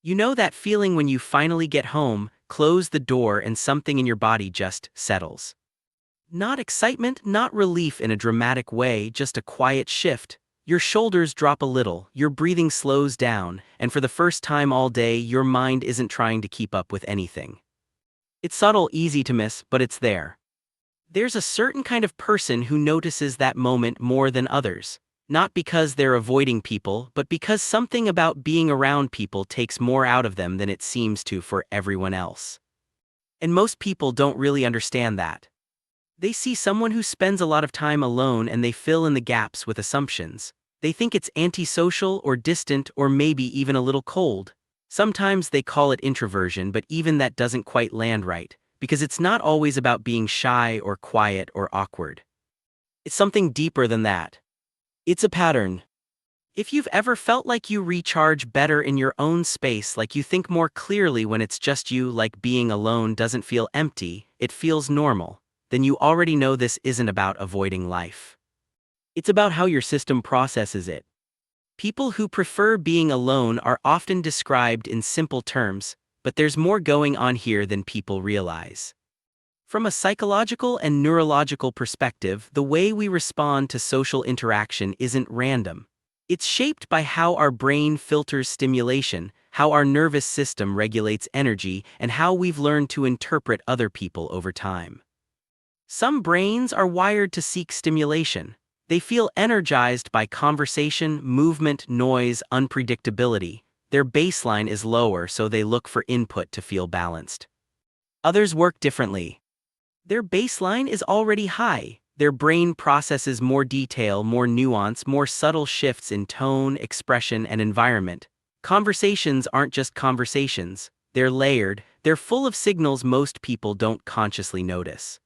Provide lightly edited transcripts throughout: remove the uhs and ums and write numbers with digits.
You know that feeling when you finally get home, close the door, and something in your body just settles. Not excitement, not relief in a dramatic way, just a quiet shift. Your shoulders drop a little, your breathing slows down, and for the first time all day, your mind isn't trying to keep up with anything. It's subtle, easy to miss, but it's there. There's a certain kind of person who notices that moment more than others. Not because they're avoiding people, but because something about being around people takes more out of them than it seems to for everyone else. And most people don't really understand that. They see someone who spends a lot of time alone and they fill in the gaps with assumptions. They think it's antisocial or distant or maybe even a little cold. Sometimes they call it introversion, but even that doesn't quite land right, because it's not always about being shy or quiet or awkward. It's something deeper than that. It's a pattern. If you've ever felt like you recharge better in your own space, like you think more clearly when it's just you, like being alone doesn't feel empty, it feels normal, then you already know this isn't about avoiding life. It's about how your system processes it. People who prefer being alone are often described in simple terms, but there's more going on here than people realize. From a psychological and neurological perspective, the way we respond to social interaction isn't random. It's shaped by how our brain filters stimulation, how our nervous system regulates energy, and how we've learned to interpret other people over time. Some brains are wired to seek stimulation. They feel energized by conversation, movement, noise, unpredictability. Their baseline is lower, so they look for input to feel balanced. Others work differently. Their baseline is already high. Their brain processes more detail, more nuance, more subtle shifts in tone, expression, and environment. Conversations aren't just conversations. They're layered. They're full of signals most people don't consciously notice.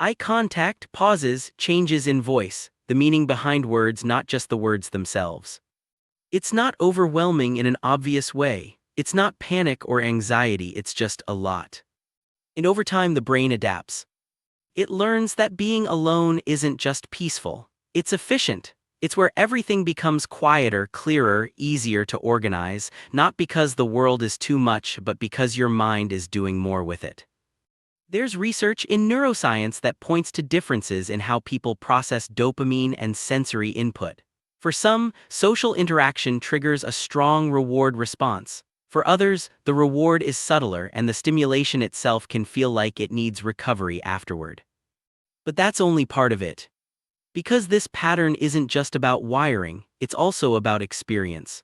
Eye contact, pauses, changes in voice, the meaning behind words, not just the words themselves. It's not overwhelming in an obvious way. It's not panic or anxiety, it's just a lot. And over time, the brain adapts. It learns that being alone isn't just peaceful, it's efficient. It's where everything becomes quieter, clearer, easier to organize, not because the world is too much, but because your mind is doing more with it. There's research in neuroscience that points to differences in how people process dopamine and sensory input. For some, social interaction triggers a strong reward response. For others, the reward is subtler and the stimulation itself can feel like it needs recovery afterward. But that's only part of it. Because this pattern isn't just about wiring, it's also about experience.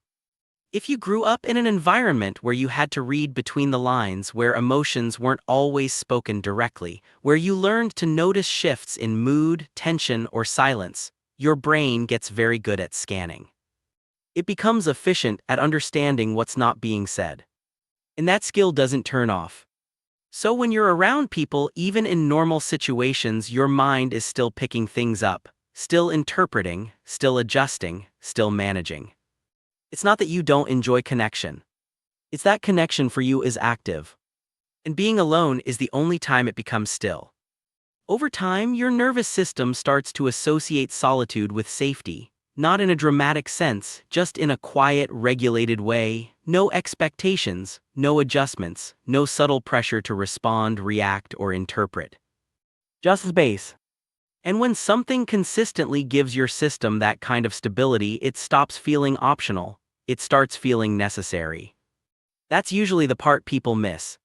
If you grew up in an environment where you had to read between the lines, where emotions weren't always spoken directly, where you learned to notice shifts in mood, tension, or silence, your brain gets very good at scanning. It becomes efficient at understanding what's not being said. And that skill doesn't turn off. So when you're around people, even in normal situations, your mind is still picking things up, still interpreting, still adjusting, still managing. It's not that you don't enjoy connection. It's that connection for you is active. And being alone is the only time it becomes still. Over time, your nervous system starts to associate solitude with safety. Not in a dramatic sense, just in a quiet, regulated way. No expectations, no adjustments, no subtle pressure to respond, react, or interpret. Just space. And when something consistently gives your system that kind of stability, it stops feeling optional. It starts feeling necessary. That's usually the part people miss.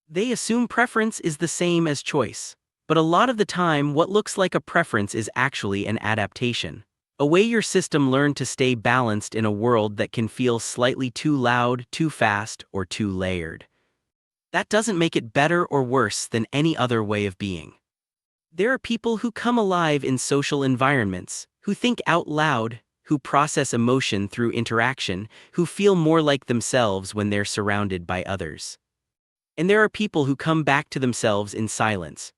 They assume preference is the same as choice. But a lot of the time, what looks like a preference is actually an adaptation. A way your system learned to stay balanced in a world that can feel slightly too loud, too fast, or too layered. That doesn't make it better or worse than any other way of being. There are people who come alive in social environments, who think out loud, who process emotion through interaction, who feel more like themselves when they're surrounded by others. And there are people who come back to themselves in silence.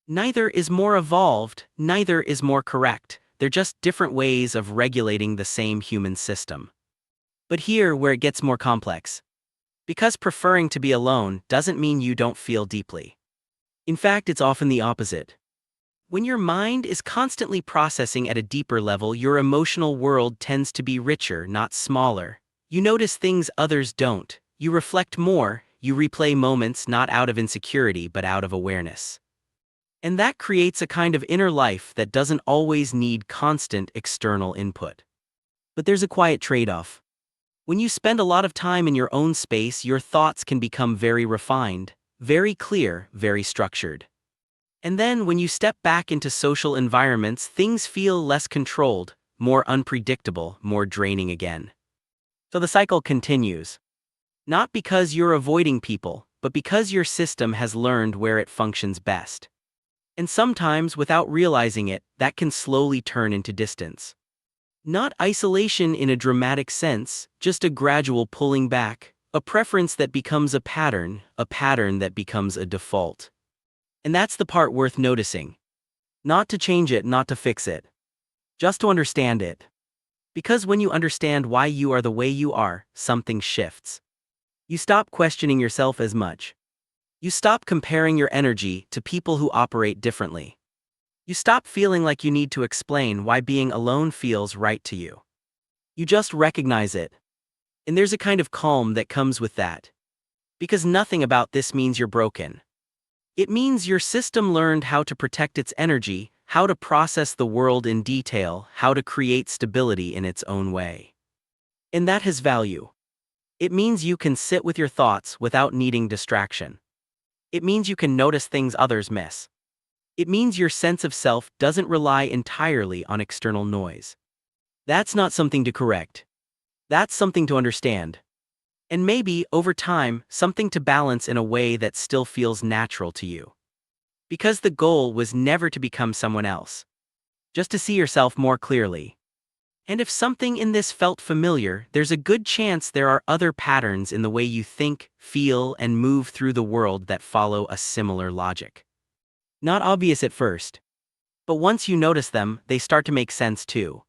Neither is more evolved, neither is more correct. They're just different ways of regulating the same human system. But here where it gets more complex. Because preferring to be alone doesn't mean you don't feel deeply. In fact, it's often the opposite. When your mind is constantly processing at a deeper level, your emotional world tends to be richer, not smaller. You notice things others don't. You reflect more, you replay moments not out of insecurity but out of awareness. And that creates a kind of inner life that doesn't always need constant external input. But there's a quiet trade-off. When you spend a lot of time in your own space, your thoughts can become very refined, very clear, very structured. And then when you step back into social environments, things feel less controlled, more unpredictable, more draining again. So the cycle continues. Not because you're avoiding people, but because your system has learned where it functions best. And sometimes, without realizing it, that can slowly turn into distance. Not isolation in a dramatic sense, just a gradual pulling back, a preference that becomes a pattern that becomes a default. And that's the part worth noticing. Not to change it, not to fix it. Just to understand it. Because when you understand why you are the way you are, something shifts. You stop questioning yourself as much. You stop comparing your energy to people who operate differently. You stop feeling like you need to explain why being alone feels right to you. You just recognize it. And there's a kind of calm that comes with that. Because nothing about this means you're broken. It means your system learned how to protect its energy, how to process the world in detail, how to create stability in its own way. And that has value. It means you can sit with your thoughts without needing distraction. It means you can notice things others miss. It means your sense of self doesn't rely entirely on external noise. That's not something to correct. That's something to understand. And maybe, over time, something to balance in a way that still feels natural to you. Because the goal was never to become someone else. Just to see yourself more clearly. And if something in this felt familiar, there's a good chance there are other patterns in the way you think, feel, and move through the world that follow a similar logic. Not obvious at first. But once you notice them, they start to make sense too.